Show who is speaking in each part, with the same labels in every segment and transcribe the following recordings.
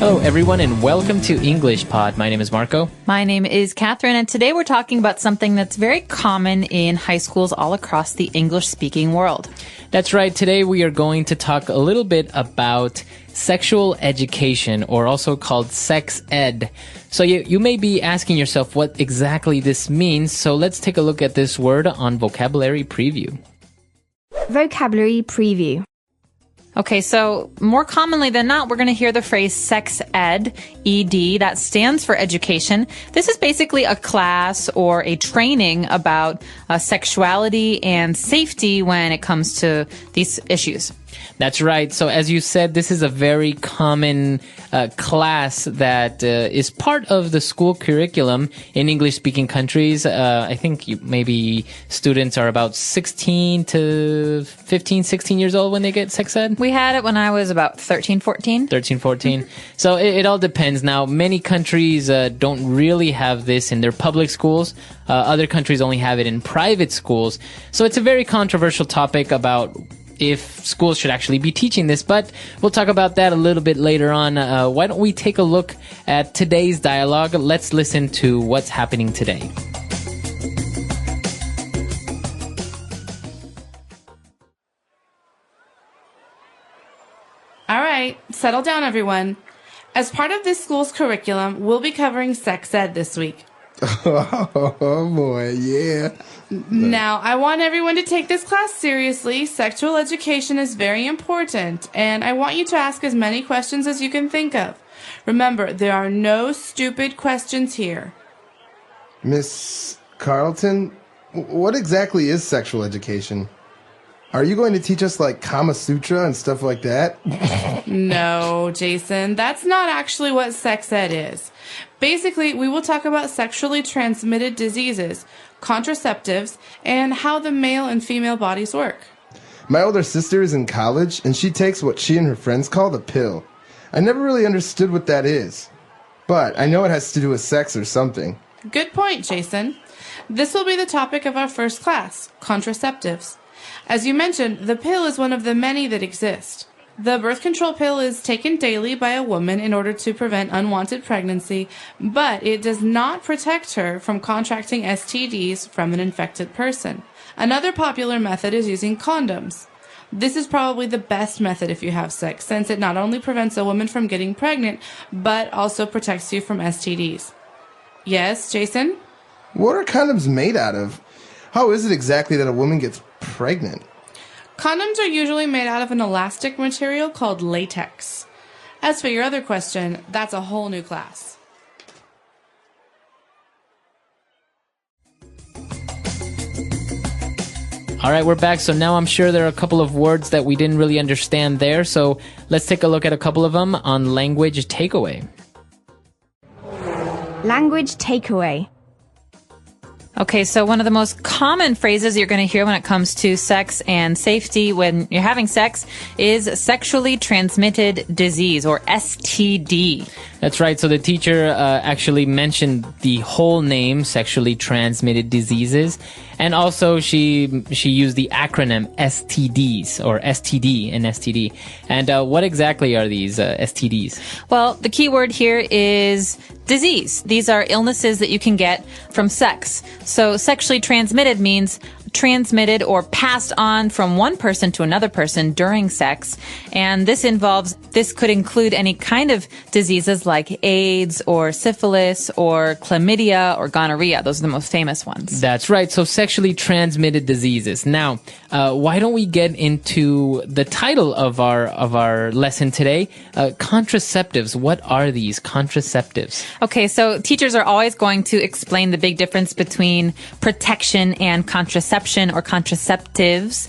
Speaker 1: Hello, everyone, and welcome to English Pod. My name is Marco.
Speaker 2: My name is Catherine, and today we're talking about something that's very common in high schools all across the English-speaking world.
Speaker 1: That's right. Today we are going to talk a little bit about sexual education, or also called sex ed. So you may be asking yourself what exactly this means, so let's take a look at this word on Vocabulary Preview.
Speaker 3: Vocabulary Preview.
Speaker 2: Okay, so more commonly than not, we're going to hear the phrase sex ed, ED. That stands for education. This is basically a class or a training about sexuality and safety when it comes to these issues.
Speaker 1: That's right. So as you said, this is a very common class that is part of the school curriculum in English-speaking countries. I think maybe students are about 16 to 15, 16 years old when they get sex ed.
Speaker 2: We had it when I was about 13, 14.
Speaker 1: 13, 14. So it all depends. Now, many countries don't really have this in their public schools. Other countries only have it in private schools. So it's a very controversial topic about if schools should actually be teaching this, but we'll talk about that a little bit later on. Why don't we take a look at today's dialogue? Let's listen to what's happening today.
Speaker 4: All right, settle down, everyone. As part of this school's curriculum, we'll be covering sex ed this week.
Speaker 5: Oh boy, yeah.
Speaker 4: Now, I want everyone to take this class seriously. Sexual education is very important, and I want you to ask as many questions as you can think of. Remember, there are no stupid questions here.
Speaker 5: Miss Carlton, what exactly is sexual education? Are you going to teach us like Kama Sutra and stuff like that?
Speaker 4: No, Jason, that's not actually what sex ed is. Basically, we will talk about sexually transmitted diseases, contraceptives, and how the male and female bodies work.
Speaker 5: My older sister is in college, and she takes what she and her friends call the pill. I never really understood what that is, but I know it has to do with sex or something.
Speaker 4: Good point, Jason. This will be the topic of our first class, contraceptives. As you mentioned, the pill is one of the many that exist. The birth control pill is taken daily by a woman in order to prevent unwanted pregnancy, but it does not protect her from contracting STDs from an infected person. Another popular method is using condoms. This is probably the best method if you have sex, since it not only prevents a woman from getting pregnant, but also protects you from STDs. Yes, Jason?
Speaker 5: What are condoms made out of? How is it exactly that a woman gets pregnant?
Speaker 4: Condoms are usually made out of an elastic material called latex. As for your other question, that's a whole new class.
Speaker 1: All right, we're back. So now I'm sure there are a couple of words that we didn't really understand there. So let's take a look at a couple of them on language takeaway.
Speaker 3: Language takeaway.
Speaker 2: Okay, so one of the most common phrases you're going to hear when it comes to sex and safety when you're having sex is sexually transmitted disease, or STD.
Speaker 1: That's right. So the teacher actually mentioned the whole name, sexually transmitted diseases, and also she used the acronym STDs, or STD and STD. And what exactly are these STDs?
Speaker 2: Well, the key word here is disease. These are illnesses that you can get from sex. So sexually transmitted means transmitted or passed on from one person to another person during sex. And this could include any kind of diseases like AIDS or syphilis or chlamydia or gonorrhea. Those are the most famous ones.
Speaker 1: That's right. So sexually transmitted diseases. Now, why don't we get into the title of our lesson today? Contraceptives. What are these contraceptives?
Speaker 2: Okay, so teachers are always going to explain the big difference between protection and contraception or contraceptives.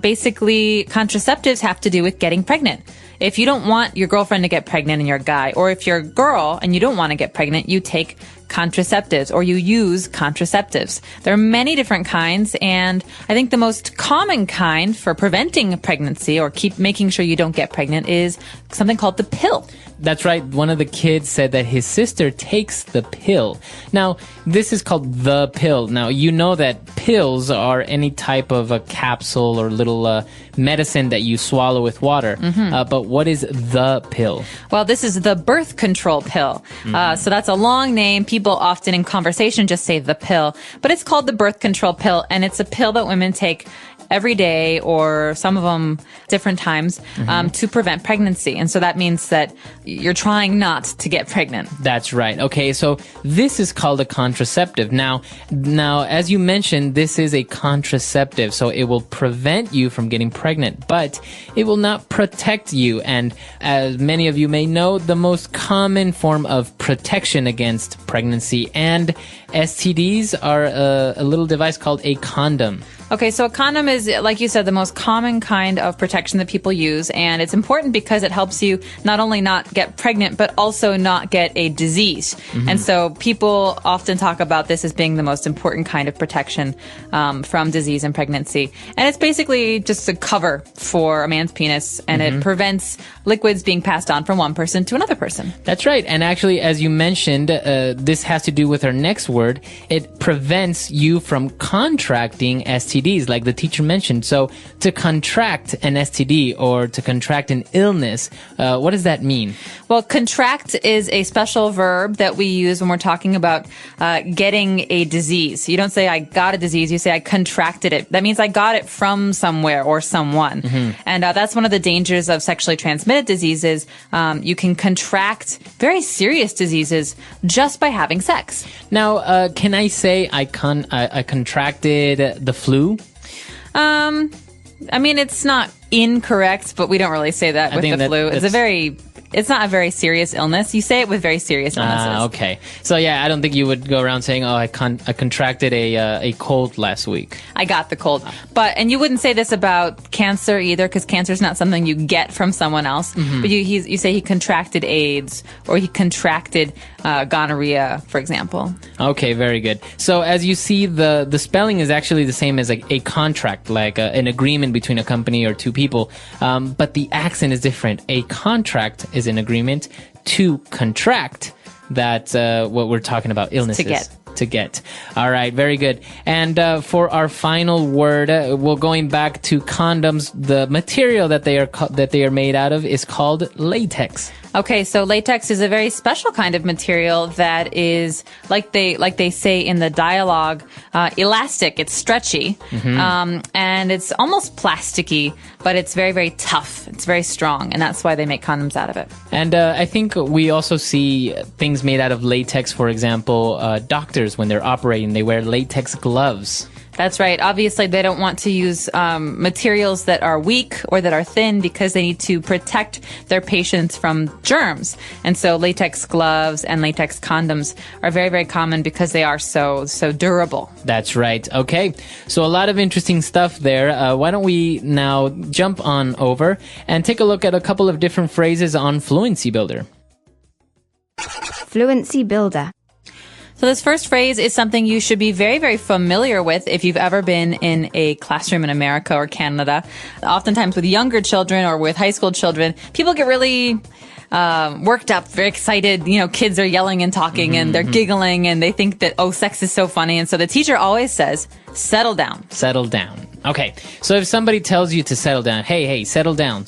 Speaker 2: Basically, contraceptives have to do with getting pregnant. If you don't want your girlfriend to get pregnant and you're a guy, or if you're a girl and you don't want to get pregnant, you take contraceptives or you use contraceptives. There are many different kinds, and I think the most common kind for preventing pregnancy or keep making sure you don't get pregnant is something called the pill.
Speaker 1: That's right. One of the kids said that his sister takes the pill. Now, this is called the pill. Now, you know that pills are any type of a capsule or little medicine that you swallow with water. But what is the pill?
Speaker 2: Well, this is the birth control pill. So that's a long name. People often in conversation just say the pill, but it's called the birth control pill, and it's a pill that women take every day, or some of them different times, to prevent pregnancy. And so that means that you're trying not to get pregnant.
Speaker 1: That's right. Okay, so this is called a contraceptive. Now, as you mentioned, this is a contraceptive, so it will prevent you from getting pregnant, but it will not protect you. And as many of you may know, the most common form of protection against pregnancy and STDs are a little device called a condom.
Speaker 2: Okay, so a condom is, like you said, the most common kind of protection that people use, and it's important because it helps you not only not get pregnant, but also not get a disease. And so people often talk about this as being the most important kind of protection from disease and pregnancy. And it's basically just a cover for a man's penis, and it prevents liquids being passed on from one person to another person.
Speaker 1: That's right. And actually, as you mentioned, this has to do with our next word. It prevents you from contracting STDs, like the teacher mentioned. So to contract an STD or to contract an illness, what does that mean?
Speaker 2: Well, contract is a special verb that we use when we're talking about getting a disease. You don't say, I got a disease. You say, I contracted it. That means I got it from somewhere or someone. And that's one of the dangers of sexually transmitted diseases. You can contract very serious diseases just by having sex.
Speaker 1: Now, can I say I contracted the flu?
Speaker 2: I mean, it's not incorrect, but we don't really say that with the flu. It's not a very serious illness. You say it with very serious illnesses.
Speaker 1: Okay. So yeah, I don't think you would go around saying, "Oh, I contracted a cold last week."
Speaker 2: I got the cold. And you wouldn't say this about cancer either, because cancer is not something you get from someone else. But you say he contracted AIDS, or he contracted gonorrhea, for example.
Speaker 1: Okay, very good. So as you see, the spelling is actually the same as like a contract, like an agreement between a company or two people. But the accent is different. A contract is an agreement. To contract, that's what we're talking about, illnesses. To get. All right, very good. And for our final word, we're going back to condoms. The material that they are made out of is called latex.
Speaker 2: Okay, so latex is a very special kind of material that is, like they say in the dialogue, elastic. It's stretchy, and it's almost plasticky, but it's very, very tough. It's very strong, and that's why they make condoms out of it.
Speaker 1: And I think we also see things made out of latex. For example, doctors, when they're operating, they wear latex gloves.
Speaker 2: That's right. Obviously, they don't want to use materials that are weak or that are thin, because they need to protect their patients from germs. And so latex gloves and latex condoms are very, very common because they are so durable.
Speaker 1: That's right. Okay. So a lot of interesting stuff there. Why don't we now jump on over and take a look at a couple of different phrases on Fluency Builder.
Speaker 3: Fluency Builder.
Speaker 2: So this first phrase is something you should be very, very familiar with if you've ever been in a classroom in America or Canada. Oftentimes with younger children or with high school children, people get really worked up, very excited. You know, kids are yelling and talking and they're giggling and they think that, oh, sex is so funny. And so the teacher always says, settle down.
Speaker 1: Settle down. Okay. So if somebody tells you to settle down, hey, settle down,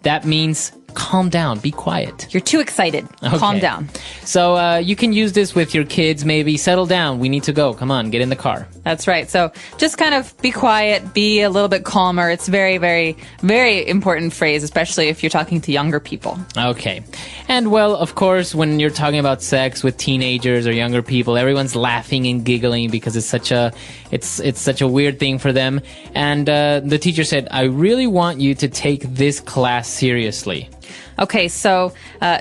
Speaker 1: that means calm down, be quiet.
Speaker 2: You're too excited. Okay. Calm down.
Speaker 1: So you can use this with your kids, maybe. Settle down, we need to go. Come on, get in the car.
Speaker 2: That's right. So just kind of be quiet, be a little bit calmer. It's very, very, very important phrase, especially if you're talking to younger people.
Speaker 1: Okay. And well, of course, when you're talking about sex with teenagers or younger people, everyone's laughing and giggling because it's such a weird thing for them. And the teacher said, I really want you to take this class seriously.
Speaker 2: Okay, so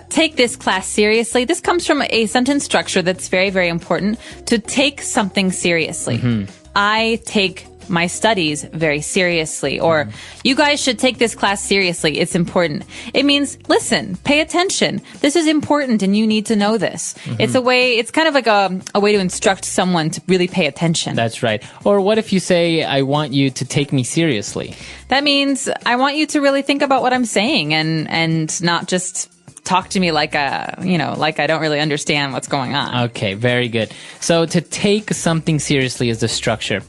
Speaker 2: take this class seriously. This comes from a sentence structure that's very, very important. To take something seriously. I take my studies very seriously, or you guys should take this class seriously. It's important. It means, listen, pay attention. This is important and you need to know this. It's kind of like a way to instruct someone to really pay attention.
Speaker 1: That's right. Or what if you say, I want you to take me seriously?
Speaker 2: That means I want you to really think about what I'm saying and not just talk to me like like I don't really understand what's going on.
Speaker 1: Okay, very good. So to take something seriously is the structure.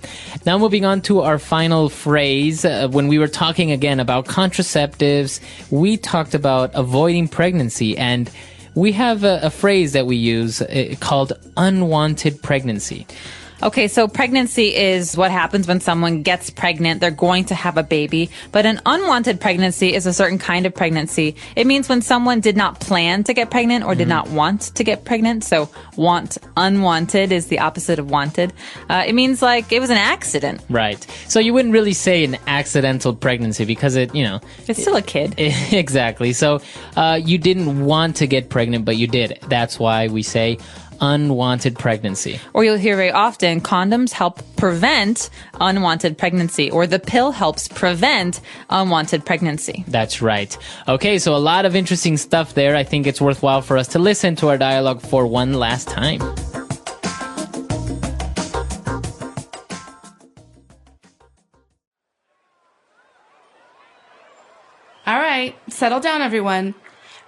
Speaker 1: Now moving on to our final phrase. When we were talking again about contraceptives, we talked about avoiding pregnancy, and we have a phrase that we use called unwanted pregnancy.
Speaker 2: Okay, so pregnancy is what happens when someone gets pregnant. They're going to have a baby. But an unwanted pregnancy is a certain kind of pregnancy. It means when someone did not plan to get pregnant or did not want to get pregnant. So unwanted is the opposite of wanted. It means like it was an accident.
Speaker 1: Right. So you wouldn't really say an accidental pregnancy because
Speaker 2: it's still a kid.
Speaker 1: Exactly. So you didn't want to get pregnant, but you did. That's why we say unwanted pregnancy.
Speaker 2: Or you'll hear very often, condoms help prevent unwanted pregnancy, or the pill helps prevent unwanted pregnancy.
Speaker 1: That's right. Okay, so a lot of interesting stuff there. I think it's worthwhile for us to listen to our dialogue for one last time.
Speaker 4: All right, settle down, everyone.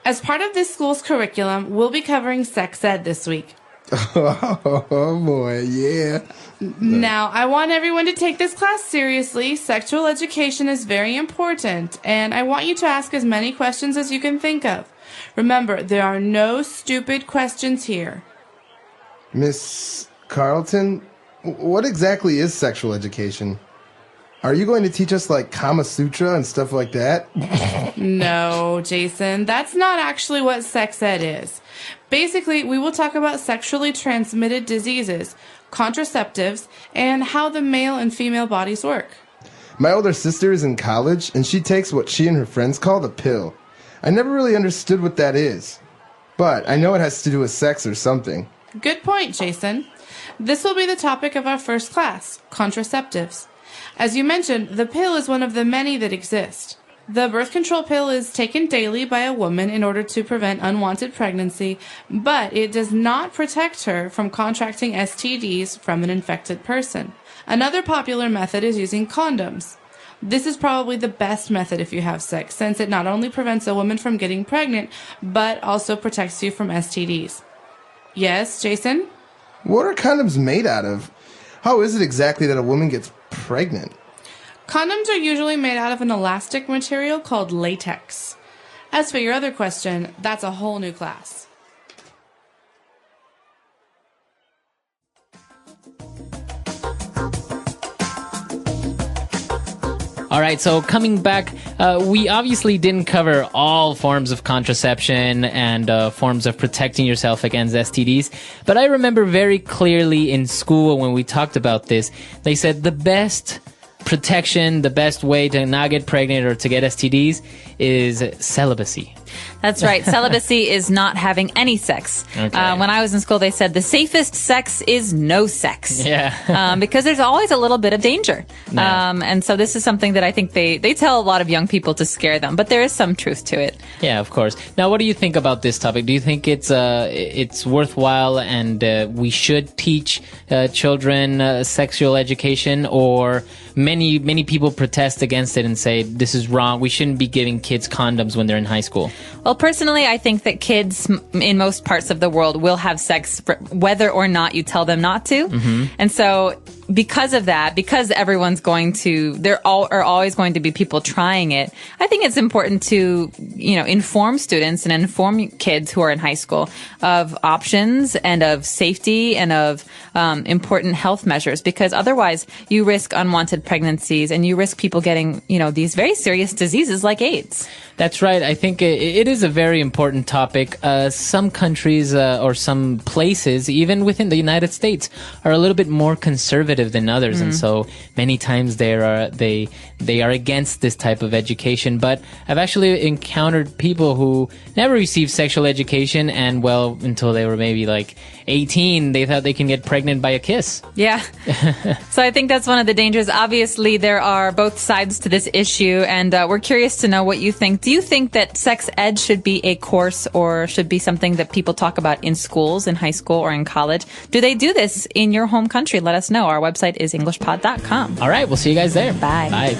Speaker 4: As part of this school's curriculum, we'll be covering sex ed this week.
Speaker 5: Oh boy, yeah.
Speaker 4: Now, I want everyone to take this class seriously. Sexual education is very important, and I want you to ask as many questions as you can think of. Remember, there are no stupid questions here.
Speaker 5: Miss Carlton, what exactly is sexual education? Are you going to teach us like Kama Sutra and stuff like that?
Speaker 4: No, Jason, that's not actually what sex ed is. Basically, we will talk about sexually transmitted diseases, contraceptives, and how the male and female bodies work.
Speaker 5: My older sister is in college, and she takes what she and her friends call the pill. I never really understood what that is, but I know it has to do with sex or something.
Speaker 4: Good point, Jason. This will be the topic of our first class, contraceptives. As you mentioned, the pill is one of the many that exist. The birth control pill is taken daily by a woman in order to prevent unwanted pregnancy, but it does not protect her from contracting STDs from an infected person. Another popular method is using condoms. This is probably the best method if you have sex, since it not only prevents a woman from getting pregnant, but also protects you from STDs. Yes, Jason?
Speaker 5: What are condoms made out of? How is it exactly that a woman gets pregnant?
Speaker 4: Condoms are usually made out of an elastic material called latex. As for your other question, that's a whole new class.
Speaker 1: All right, so coming back, we obviously didn't cover all forms of contraception and forms of protecting yourself against STDs, but I remember very clearly in school when we talked about this, they said the best protection, the best way to not get pregnant or to get STDs is celibacy.
Speaker 2: That's right. Celibacy is not having any sex.
Speaker 1: Okay.
Speaker 2: When I was in school, they said the safest sex is no sex.
Speaker 1: Yeah.
Speaker 2: Because there's always a little bit of danger.
Speaker 1: Yeah.
Speaker 2: And so this is something that I think they tell a lot of young people to scare them, but there is some truth to it.
Speaker 1: Yeah, of course. Now, what do you think about this topic? Do you think it's worthwhile and we should teach children sexual education, or many people protest against it and say this is wrong? We shouldn't be giving kids condoms when they're in high school.
Speaker 2: Well, personally, I think that kids in most parts of the world will have sex whether or not you tell them not to. Mm-hmm. And so because of that, because everyone's are always going to be people trying it, I think it's important to, inform students and inform kids who are in high school of options and of safety and of important health measures, because otherwise you risk unwanted pregnancies and you risk people getting, these very serious diseases like AIDS.
Speaker 1: That's right. I think it is a very important topic. Some countries or some places, even within the United States, are a little bit more conservative than others, and so many times they are against this type of education. But I've actually encountered people who never received sexual education, and until they were maybe like 18, they thought they can get pregnant by a kiss.
Speaker 2: Yeah. So I think that's one of the dangers. Obviously, there are both sides to this issue, and we're curious to know what you think. Do you think that sex ed should be a course or should be something that people talk about in schools, in high school, or in college? Do they do this in your home country? Let us know. Our website is englishpod.com.
Speaker 1: All right. We'll see you guys there.
Speaker 2: Bye.
Speaker 1: Bye.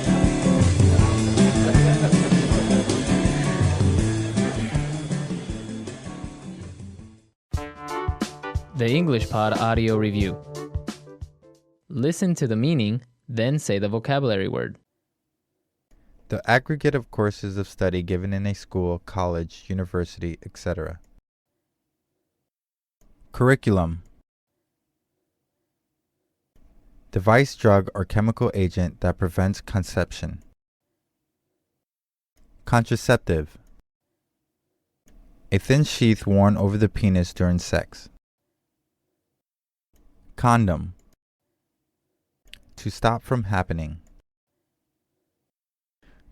Speaker 1: The English Pod Audio Review. Listen to the meaning, then say the vocabulary word.
Speaker 6: The aggregate of courses of study given in a school, college, university, etc. Curriculum. Device, drug, or chemical agent that prevents conception. Contraceptive. A thin sheath worn over the penis during sex. Condom. To stop from happening.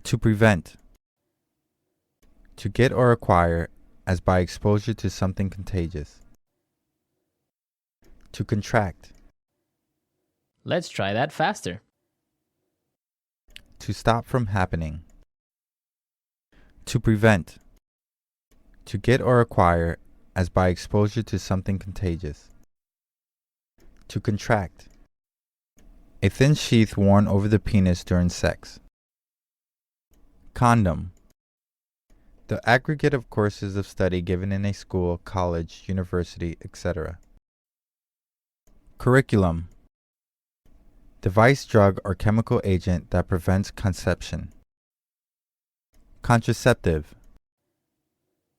Speaker 6: To prevent. To get or acquire, as by exposure to something contagious. To contract.
Speaker 1: Let's try that faster.
Speaker 6: To stop from happening. To prevent. To get or acquire, as by exposure to something contagious. To contract. A thin sheath worn over the penis during sex. Condom. The aggregate of courses of study given in a school, college, university, etc. Curriculum. Device, drug, or chemical agent that prevents conception. Contraceptive.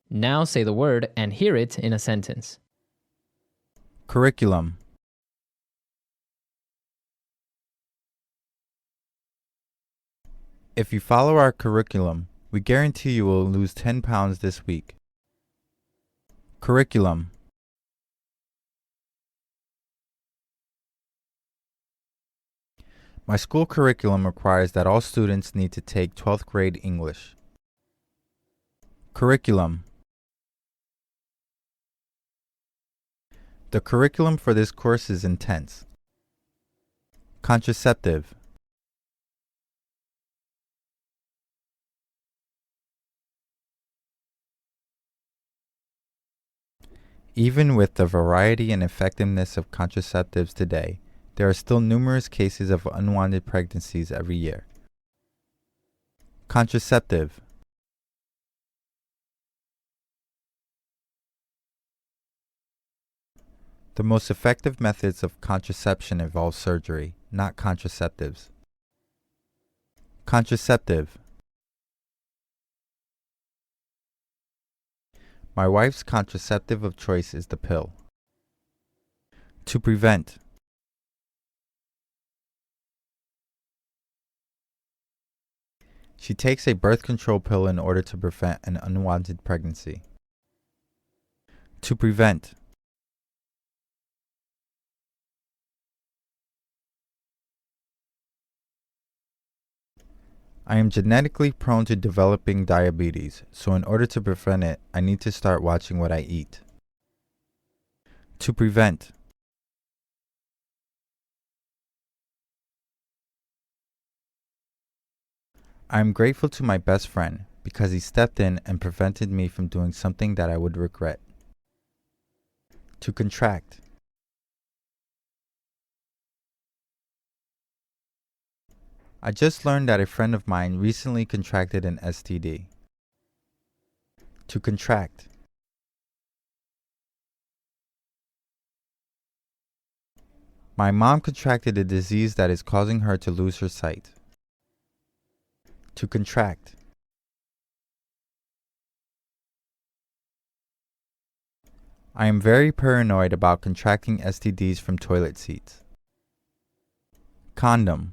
Speaker 1: Now say the word and hear it in a sentence.
Speaker 6: Curriculum. If you follow our curriculum, we guarantee you will lose 10 pounds this week. Curriculum. My school curriculum requires that all students need to take 12th grade English. Curriculum. The curriculum for this course is intense. Contraceptive. Even with the variety and effectiveness of contraceptives today, there are still numerous cases of unwanted pregnancies every year. Contraceptive. The most effective methods of contraception involve surgery, not contraceptives. Contraceptive. My wife's contraceptive of choice is the pill. To prevent. She takes a birth control pill in order to prevent an unwanted pregnancy. To prevent. I am genetically prone to developing diabetes, so in order to prevent it, I need to start watching what I eat. To prevent. I am grateful to my best friend because he stepped in and prevented me from doing something that I would regret. To contract. I just learned that a friend of mine recently contracted an STD. To contract. My mom contracted a disease that is causing her to lose her sight. To contract. I am very paranoid about contracting STDs from toilet seats. Condom.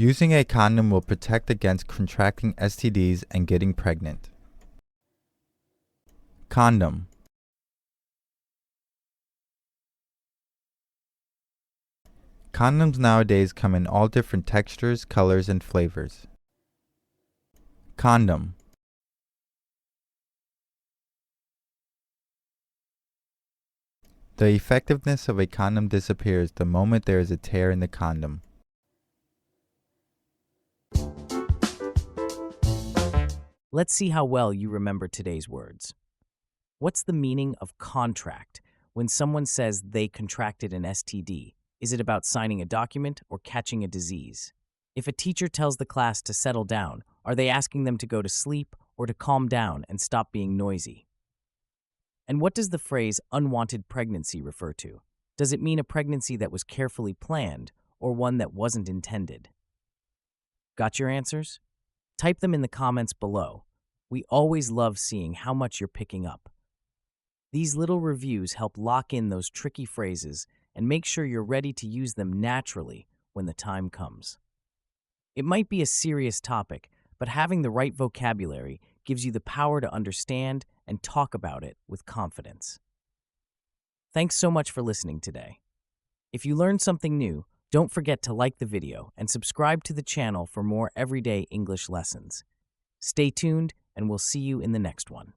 Speaker 6: Using a condom will protect against contracting STDs and getting pregnant. Condom. Condoms nowadays come in all different textures, colors, and flavors. Condom. The effectiveness of a condom disappears the moment there is a tear in the condom.
Speaker 7: Let's see how well you remember today's words. What's the meaning of contract? When someone says they contracted an STD, is it about signing a document or catching a disease? If a teacher tells the class to settle down, are they asking them to go to sleep or to calm down and stop being noisy. And what does the phrase unwanted pregnancy refer to? Does it mean a pregnancy that was carefully planned or one that wasn't intended? Got your answers? Type them in the comments below. We always love seeing how much you're picking up. These little reviews help lock in those tricky phrases and make sure you're ready to use them naturally when the time comes. It might be a serious topic, but having the right vocabulary gives you the power to understand and talk about it with confidence. Thanks so much for listening today. If you learned something new, don't forget to like the video and subscribe to the channel for more everyday English lessons. Stay tuned, and we'll see you in the next one.